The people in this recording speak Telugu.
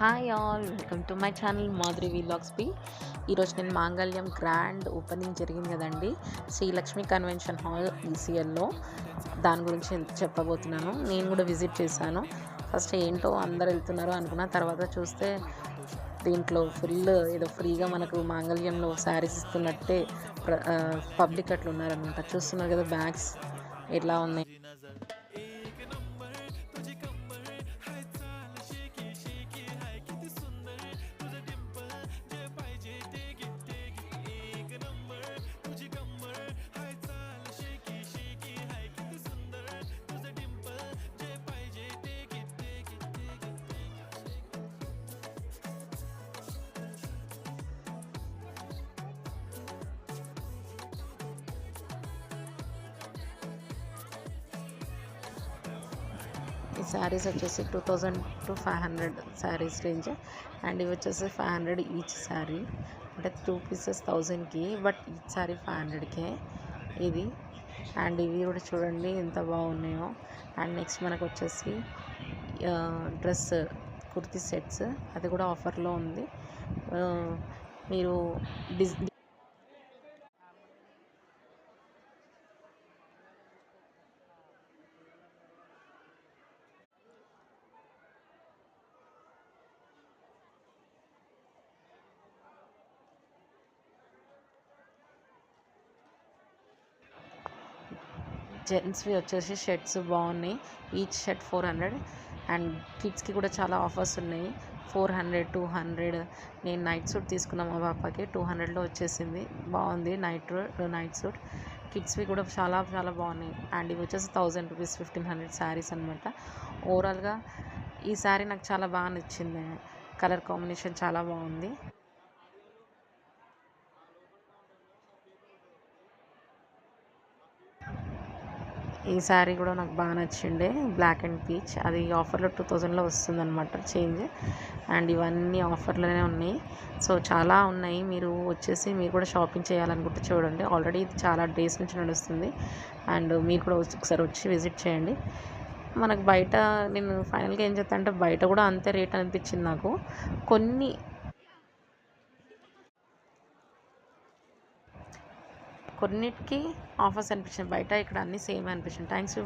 Hi all, welcome to my channel Madhuri vlogs B. ఈరోజు నేను మాంగళ్యం గ్రాండ్ ఓపెనింగ్ జరిగింది కదండి, శ్రీలక్ష్మి కన్వెన్షన్ హాల్ ఈసీఎల్లో. దాని గురించి చెప్పబోతున్నాను. నేను కూడా విజిట్ చేశాను. ఫస్ట్ ఏంటో అందరు వెళ్తున్నారు అనుకున్న తర్వాత చూస్తే దీంట్లో ఫుల్ ఏదో ఫ్రీగా మనకు మాంగళ్యంలో శారీస్ ఇస్తున్నట్టే పబ్లిక్ అట్లా ఉన్నారనమాట. చూస్తున్నారు కదా బ్యాగ్స్ ఎట్లా ఉన్నాయి. ఈ శారీస్ వచ్చేసి 2000 to 500 శారీస్ రేంజ్. అండ్ ఇవి వచ్చేసి 500 ఈచ్ శారీ, అంటే 2 పీసెస్ 1000కి, బట్ ఈచ్ శారీ 500కే ఇది. అండ్ ఇవి కూడా చూడండి ఎంత బాగున్నాయో. అండ్ నెక్స్ట్ మనకు వచ్చేసి డ్రెస్ కుర్తీ సెట్స్, అది కూడా ఆఫర్లో ఉంది. మీరు జెంట్స్వి వచ్చేసి షర్ట్స్ బాగున్నాయి. Each shirt 400. అండ్ కిడ్స్కి కూడా చాలా ఆఫర్స్ ఉన్నాయి. 400, 200. నేను నైట్ సూట్ తీసుకున్నాను మా పాపకి, 200లో వచ్చేసింది. బాగుంది నైట్ సూట్. కిడ్స్వి కూడా చాలా చాలా బాగున్నాయి. అండ్ ఇవి వచ్చేసి 1000 రూపీస్, 1500 శారీస్ అనమాట. ఓవరాల్గా ఈ శారీ నాకు చాలా బాగా నచ్చింది. కలర్ కాంబినేషన్ చాలా బాగుంది. ఈ శారీ కూడా నాకు బాగా నచ్చిండే, బ్లాక్ అండ్ పీచ్. అది ఆఫర్లో 2000లో వస్తుందన్నమాట చేంజ్. అండ్ ఇవన్నీ ఆఫర్లోనే ఉన్నాయి. సో చాలా ఉన్నాయి. మీరు వచ్చేసి మీరు కూడా షాపింగ్ చేయాలనుకుంటే చూడండి. ఆల్రెడీ ఇది చాలా డేస్ నుంచి నడుస్తుంది. అండ్ మీరు కూడా ఒకసారి వచ్చి విజిట్ చేయండి. మనకు బయట నేను ఫైనల్గా ఏం చెప్తా అంటే, బయట కూడా అంతే రేట్ అనిపించింది నాకు. కొన్నిటికి ఆఫర్స్ అనిపించింది, బయట ఇక్కడ అన్నీ సేమ్ అనిపించింది. Thanks for